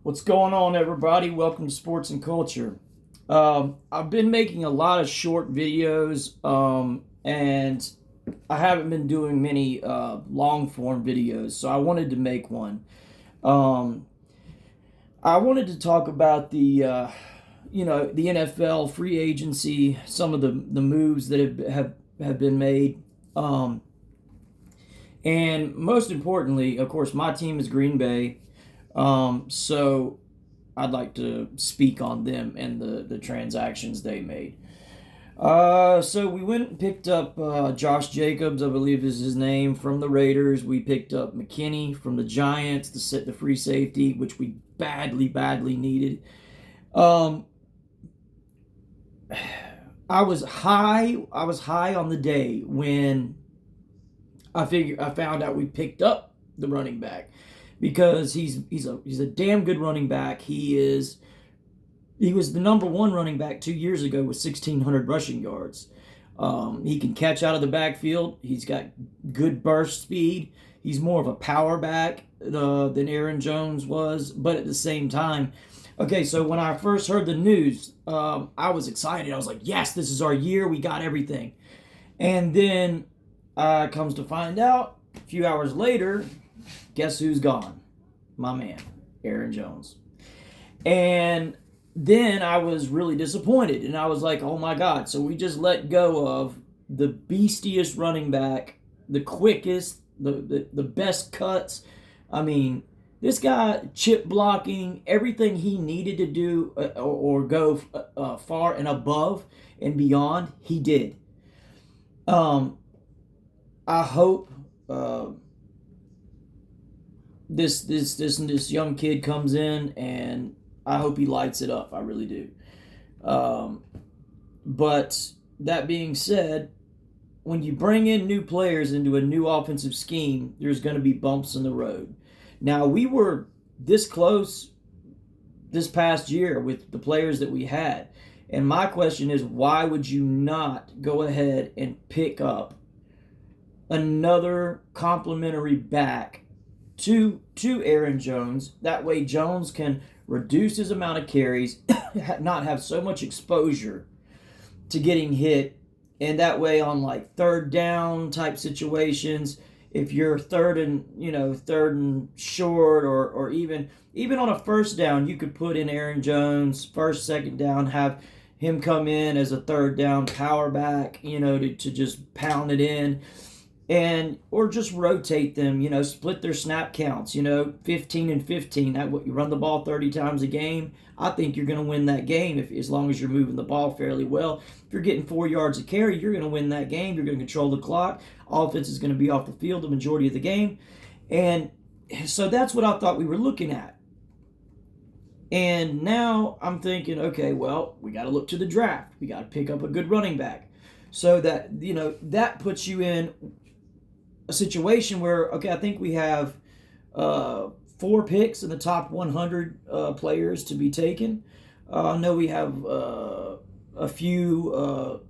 What's going on, everybody? Welcome to Sports and Culture. I've been making a lot of short videos, and I haven't been doing many long form videos, so I wanted to make one. Um, I wanted to talk about the NFL free agency, some of the moves that have been made, um, and most importantly, of course, my team is Green Bay. So I'd like to speak on them and the transactions they made. So we went and picked up Josh Jacobs, I believe is his name, from the Raiders. We picked up McKinney from the Giants, the free safety, which we badly needed. Um, I was high. I was high on the day when I found out we picked up the running back because he's a damn good running back. He was the number one running back 2 years ago with 1,600 rushing yards. He can catch out of the backfield. He's got good burst speed. He's more of a power back than Aaron Jones was, but at the same time, okay. So when I first heard the news, I was excited. I was like, "Yes, this is our year. We got everything." And then comes to find out, a few hours later, guess who's gone? My man, Aaron Jones. And then I was really disappointed, and I was like, "Oh my God!" So we just let go of the beastiest running back, the quickest, the best cuts. I mean, this guy chip blocking everything he needed to do or go far and above and beyond. He did. Um, I hope this young kid comes in, and I hope he lights it up. I really do. Um, but that being said, when you bring in new players into a new offensive scheme, there's going to be bumps in the road. Now, we were this close this past year with the players that we had. And my question is, why would you not go ahead and pick up another complimentary back to Aaron Jones? That way Jones can reduce his amount of carries, not have so much exposure to getting hit, and that way on like third down type situations, if you're third and short, or even on a first down, you could put in Aaron Jones first, second down, have him come in as a third down power back, to just pound it in, and or just rotate them, split their snap counts, 15 and 15. That what you run the ball 30 times a game. I think you're going to win that game as long as you're moving the ball fairly well. If you're getting 4 yards a carry, you're going to win that game. You're going to control the clock. Offense is going to be off the field the majority of the game. And so that's what I thought we were looking at. And now I'm thinking, okay, well, we got to look to the draft. We got to pick up a good running back. So that puts you in a situation where, okay, I think we have 4 picks in the top 100 players to be taken. I know we have a few.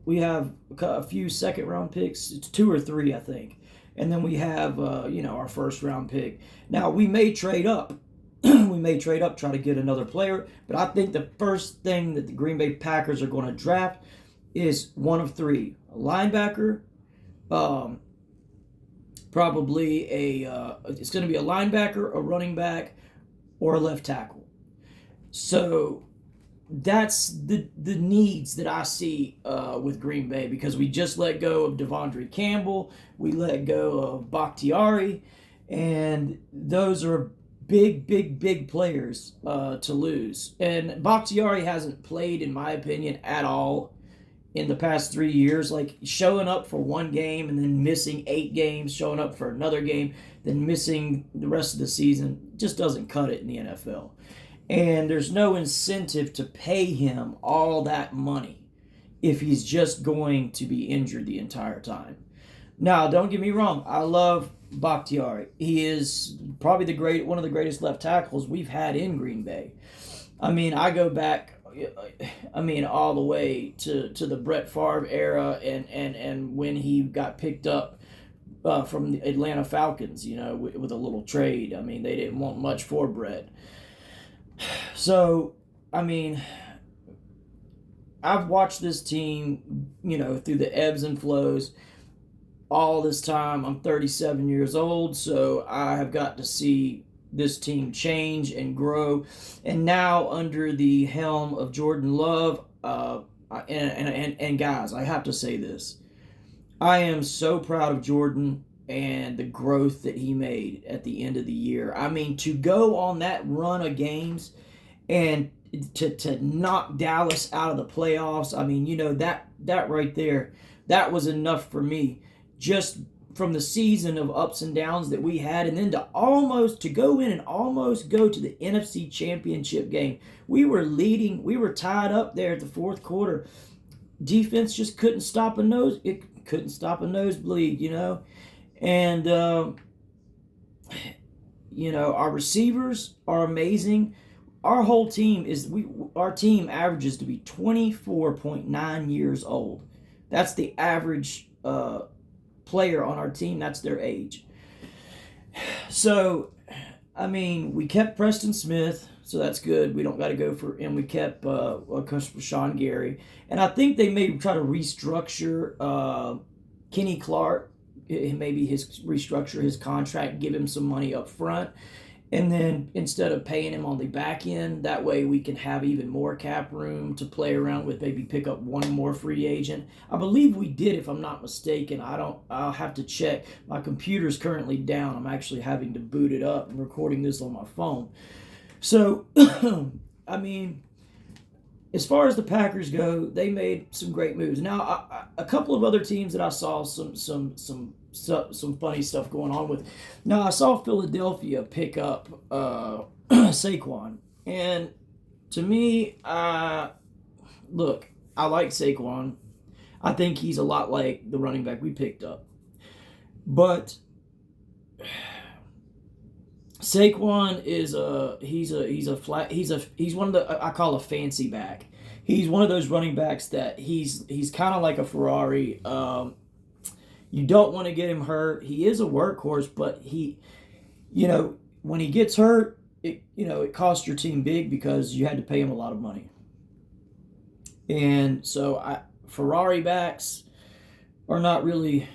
We have a few second round picks. It's 2 or 3, I think, and then we have our first round pick. Now we may trade up. We may trade up, try to get another player. But I think the first thing that the Green Bay Packers are going to draft is one of three: a linebacker, probably it's going to be a linebacker, a running back, or a left tackle. So that's the needs that I see with Green Bay, because we just let go of Devondre Campbell, we let go of Bakhtiari, and those are big players to lose. And Bakhtiari hasn't played, in my opinion, at all in the past 3 years. Like showing up for one game and then missing 8 games, showing up for another game, then missing the rest of the season, just doesn't cut it in the NFL. And there's no incentive to pay him all that money if he's just going to be injured the entire time. Now, don't get me wrong, I love Bakhtiari. He is probably one of the greatest left tackles we've had in Green Bay. I mean, I go back, all the way to the Brett Favre era, and when he got picked up from the Atlanta Falcons, with a little trade. I mean, they didn't want much for Brett. So, I mean, I've watched this team, through the ebbs and flows all this time. I'm 37 years old, so I have got to see this team change and grow. And now, under the helm of Jordan Love, and guys, I have to say this. I am so proud of Jordan and the growth that he made at the end of the year. I mean, to go on that run of games and to knock Dallas out of the playoffs, I mean, that right there, that was enough for me. Just from the season of ups and downs that we had, and then to go in and almost go to the NFC Championship game. We were leading, we were tied up there at the fourth quarter. Defense just couldn't stop a nosebleed, And our receivers are amazing. Our whole team our team averages to be 24.9 years old. That's the average player on our team. That's their age. So, I mean, we kept Preston Smith, so that's good. We don't got to go for, and we kept Sean Gary. And I think they may try to restructure Kenny Clark, maybe restructure his contract, give him some money up front. And then instead of paying him on the back end, that way we can have even more cap room to play around with, maybe pick up one more free agent. I believe we did, if I'm not mistaken. I'll have to check. My computer's currently down. I'm actually having to boot it up and recording this on my phone. So, I mean, as far as the Packers go, they made some great moves. Now, a couple of other teams that I saw some funny stuff going on with. Now, I saw Philadelphia pick up Saquon. And to me, look, I like Saquon. I think he's a lot like the running back we picked up. But Saquon is he's one of the, I call a fancy back. He's one of those running backs that he's kind of like a Ferrari. You don't want to get him hurt. He is a workhorse, but when he gets hurt, it costs your team big because you had to pay him a lot of money. And so Ferrari backs are not really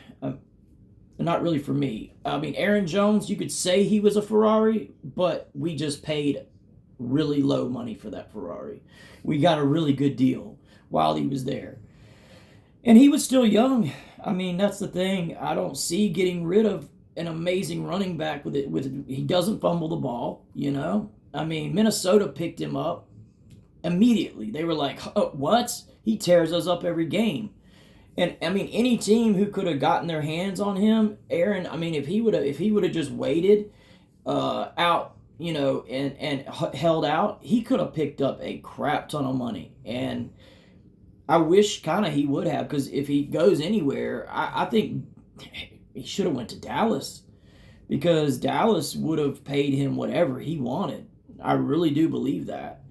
for me. I mean, Aaron Jones, you could say he was a Ferrari, but we just paid really low money for that Ferrari. We got a really good deal while he was there. And he was still young. I mean, that's the thing. I don't see getting rid of an amazing running back with it. He doesn't fumble the ball, I mean, Minnesota picked him up immediately. They were like, oh, what? He tears us up every game. And I mean, any team who could have gotten their hands on him, Aaron. I mean, if he would have just waited out, and held out, he could have picked up a crap ton of money. And I wish kind of he would have, because if he goes anywhere, I think he should have went to Dallas, because Dallas would have paid him whatever he wanted. I really do believe that.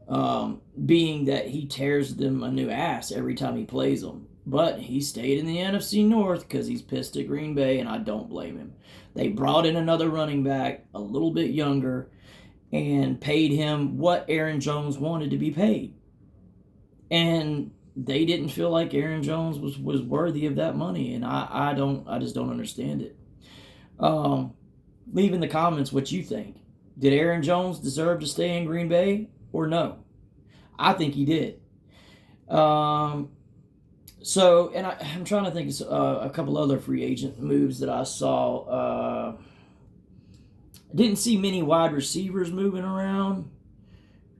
Being that he tears them a new ass every time he plays them. But he stayed in the NFC North because he's pissed at Green Bay, and I don't blame him. They brought in another running back, a little bit younger, and paid him what Aaron Jones wanted to be paid. And they didn't feel like Aaron Jones was worthy of that money, and I just don't understand it. Leave in the comments what you think. Did Aaron Jones deserve to stay in Green Bay or no? I think he did. So, and I'm trying to think of a couple other free agent moves that I saw. Didn't see many wide receivers moving around.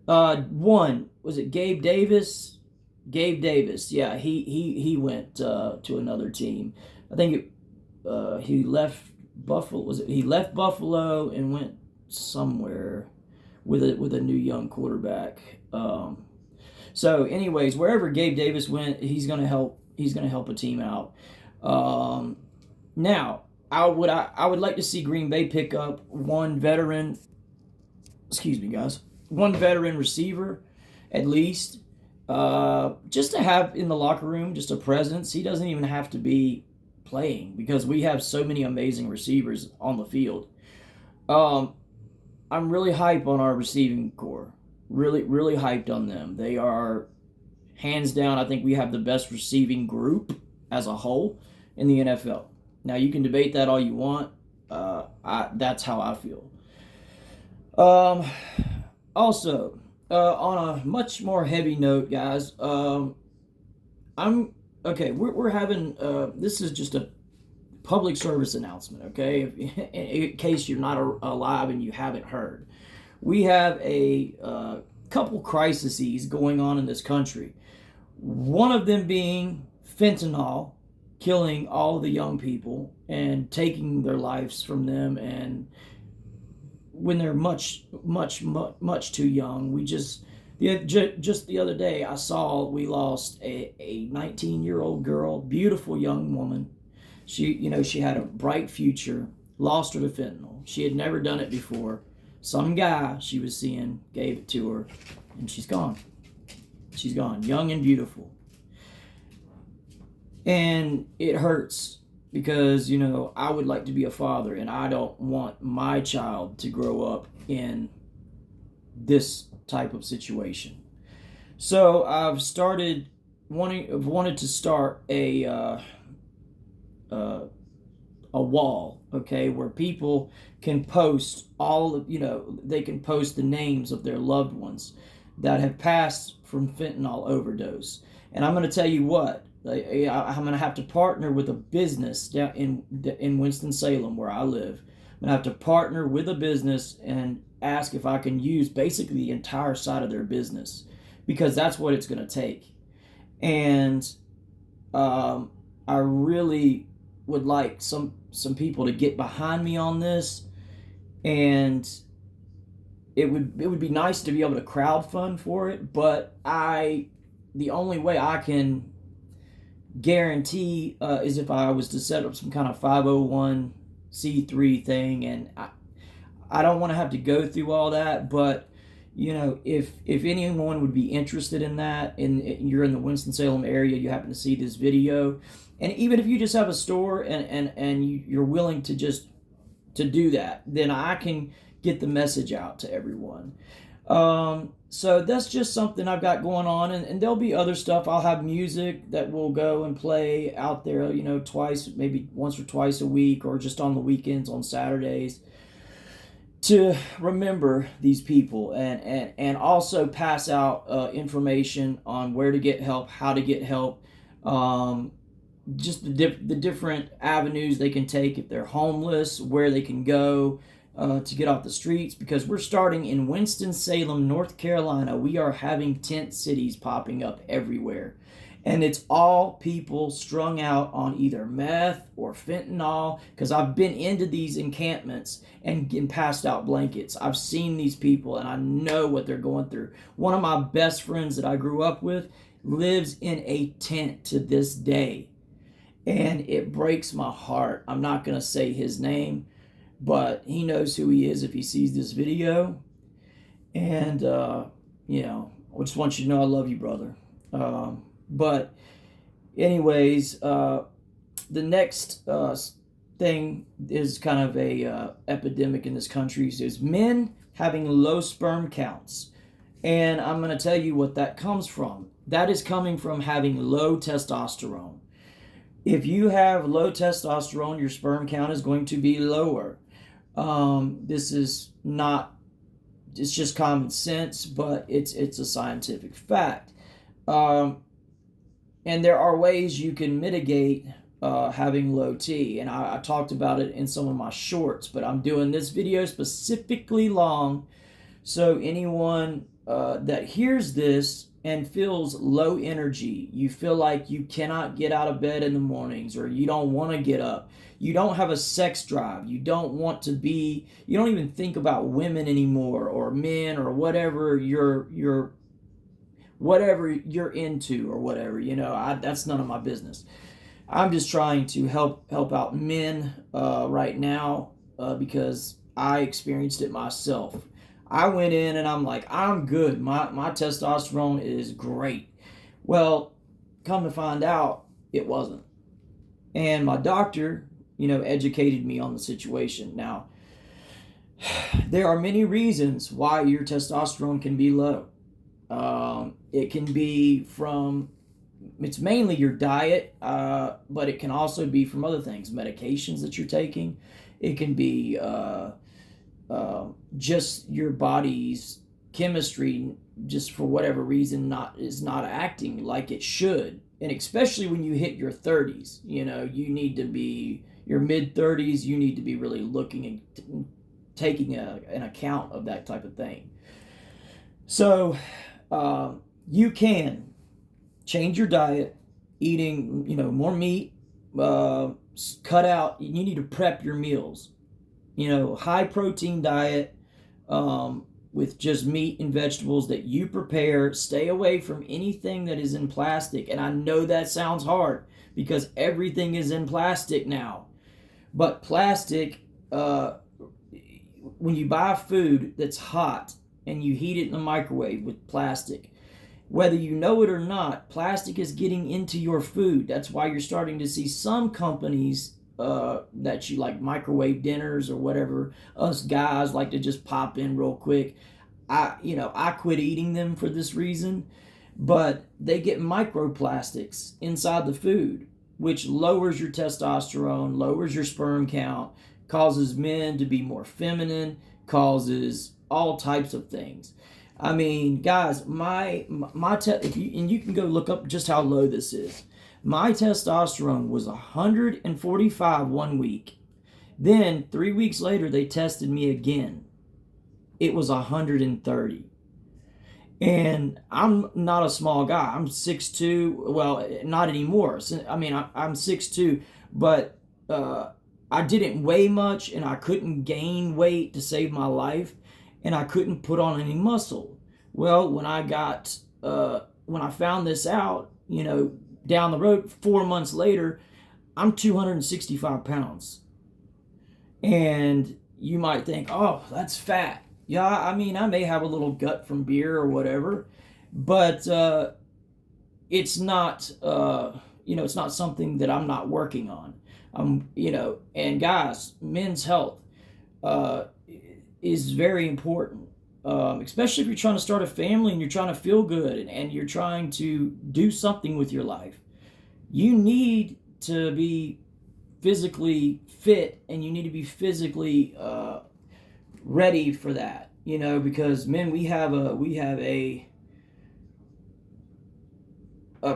One, was it Gabe Davis? Gabe Davis, yeah, he went to another team. I think he left Buffalo. He left Buffalo and went somewhere with a new young quarterback. So, anyways, wherever Gabe Davis went, he's gonna help a team out. Now, I would like to see Green Bay pick up one veteran. Excuse me, guys. One veteran receiver, at least, just to have in the locker room, just a presence. He doesn't even have to be playing because we have so many amazing receivers on the field. Um, I'm really hype on our receiving core. Really, really hyped on them. They are hands down. I think we have the best receiving group as a whole in the NFL. Now you can debate that all you want. That's how I feel. Um, Also, on a much more heavy note, guys. I'm okay. We're having. This is just a public service announcement. Okay, in case you're not alive and you haven't heard, we have a couple crises going on in this country. One of them being fentanyl killing all the young people and taking their lives from them, and when they're much too young. Just the other day I saw we lost a 19-year-old girl, beautiful young woman. She had a bright future, lost her to fentanyl. She had never done it before. Some guy she was seeing gave it to her, and she's gone. She's gone, young and beautiful. And it hurts because, I would like to be a father, and I don't want my child to grow up in this type of situation. So I've wanted to start a wall, okay, where people can post they can post the names of their loved ones that have passed from fentanyl overdose. And I'm going to tell you what, I'm going to have to partner with a business down in Winston-Salem, where I live. I'm going to have to partner with a business and ask if I can use basically the entire side of their business, because that's what it's going to take. And I really would like some people to get behind me on this, and it would be nice to be able to crowdfund for it, but the only way I can guarantee is if I was to set up some kind of 501c3 thing, and I don't want to have to go through all that, but if anyone would be interested in that, and you're in the Winston-Salem area, you happen to see this video, and even if you just have a store and you're willing to do that, then I can get the message out to everyone. So that's just something I've got going on, and there'll be other stuff. I'll have music that will go and play out there, twice, maybe once or twice a week, or just on the weekends, on Saturdays, to remember these people, and also pass out information on where to get help, how to get help, just the different avenues they can take if they're homeless, where they can go to get off the streets, because we're starting in Winston-Salem, North Carolina. We are having tent cities popping up everywhere. And it's all people strung out on either meth or fentanyl, because I've been into these encampments and passed out blankets. I've seen these people, and I know what they're going through. One of my best friends that I grew up with lives in a tent to this day. And it breaks my heart. I'm not going to say his name, but he knows who he is if he sees this video. And, I just want you to know I love you, brother. But anyways, the next thing is kind of a epidemic in this country, is men having low sperm counts. And I'm going to tell you what that comes from. That is coming from having low testosterone. If you have low testosterone, your sperm count is going to be lower. This is not, it's just common sense, but it's a scientific fact. And there are ways you can mitigate having low T, and I talked about it in some of my shorts, but I'm doing this video specifically long, so anyone that hears this and feels low energy, you feel like you cannot get out of bed in the mornings, or you don't want to get up, you don't have a sex drive, you don't even think about women anymore, or men, or whatever you're into, or whatever, that's none of my business. I'm just trying to help out men right now, because I experienced it myself. I went in and I'm like, I'm good. My testosterone is great. Well, come to find out, it wasn't. And my doctor, educated me on the situation. Now, there are many reasons why your testosterone can be low. It can be from, it's mainly your diet, but it can also be from other things, medications that you're taking. It can be just your body's chemistry, just for whatever reason, is not acting like it should. And especially when you hit your 30s, you need to be your mid 30s. You need to be really looking and taking an account of that type of thing. So you can change your diet, eating more meat, cut out. You need to prep your meals. High protein diet, with just meat and vegetables that you prepare. Stay away from anything that is in plastic. And I know that sounds hard because everything is in plastic now. But plastic, when you buy food that's hot and you heat it in the microwave with plastic, whether you know it or not, plastic is getting into your food. That's why you're starting to see some companies that you like, microwave dinners or whatever. Us guys like to just pop in real quick. I quit eating them for this reason, but they get microplastics inside the food, which lowers your testosterone, lowers your sperm count, causes men to be more feminine, causes all types of things. I mean, guys, if you, and you can go look up just how low this is. My testosterone was 145 one week. Then 3 weeks later, they tested me again. It was 130. And I'm not a small guy. I'm 6'2". Well, not anymore. I mean, I'm 6'2", but I didn't weigh much, and I couldn't gain weight to save my life, and I couldn't put on any muscle. Well, when I found this out, down the road, 4 months later, I'm 265 pounds. And you might think, oh, that's fat. Yeah, I mean, I may have a little gut from beer or whatever, but it's not, it's not something that I'm not working on. And guys, men's health is very important, especially if you're trying to start a family and you're trying to feel good and you're trying to do something with your life. You need to be physically fit, and you need to be physically ready for that, because men, we have a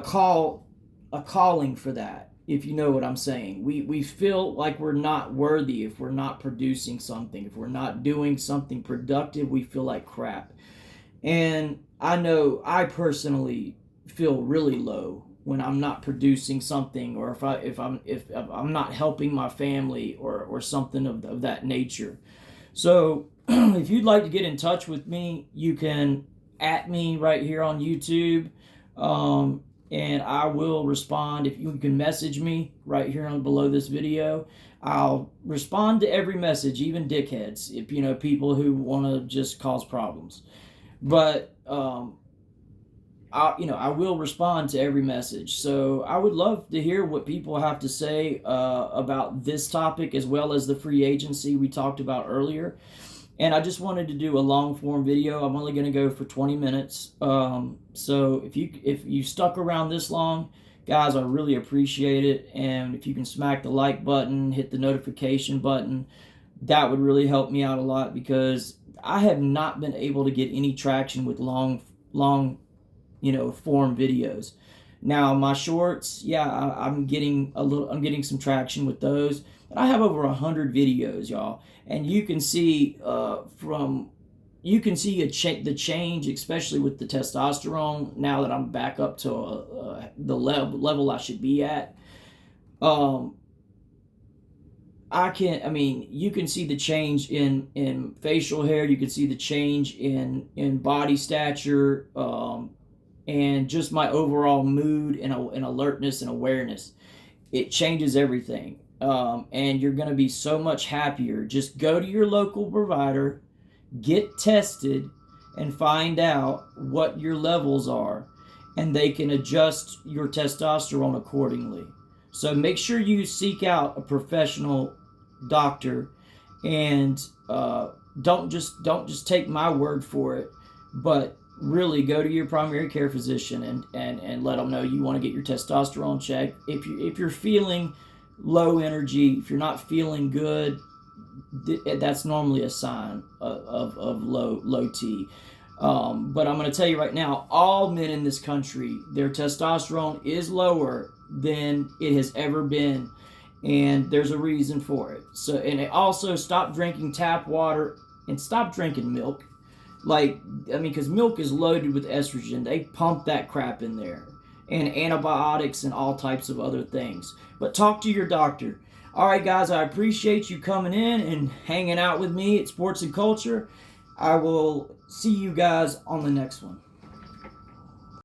calling for that, if you know what I'm saying. We feel like we're not worthy if we're not producing something. If we're not doing something productive, we feel like crap. And I know I personally feel really low when I'm not producing something, or if I'm not helping my family or something of that nature. So if you'd like to get in touch with me, you can at me right here on YouTube, and I will respond. If you can message me right here below this video, I'll respond to every message, even dickheads, if people who want to just cause problems. But I will respond to every message. So I would love to hear what people have to say about this topic, as well as the free agency we talked about earlier. And I just wanted to do a long form video. I'm only going to go for 20 minutes. So if you stuck around this long, guys, I really appreciate it. And if you can smack the like button, hit the notification button, that would really help me out a lot, because I have not been able to get any traction with long form videos. Now my shorts, yeah, I'm getting some traction with those. But I have over 100 videos, y'all, and you can see the change, especially with the testosterone. Now that I'm back up to the level I should be at, you can see the change in facial hair. You can see the change in body stature, and just my overall mood and alertness and awareness. It changes everything. And you're going to be so much happier. Just go to your local provider, get tested, and find out what your levels are, and they can adjust your testosterone accordingly. So make sure you seek out a professional doctor, and don't just take my word for it, but really go to your primary care physician and let them know you want to get your testosterone checked. If you're feeling low energy, if you're not feeling good, that's normally a sign of low T. But I'm going to tell you right now, all men in this country, their testosterone is lower than it has ever been, and there's a reason for it. So, and also stop drinking tap water and stop drinking milk. Because milk is loaded with estrogen. They pump that crap in there, and antibiotics and all types of other things. But talk to your doctor. All right, guys, I appreciate you coming in and hanging out with me at Sports and Culture. I will see you guys on the next one.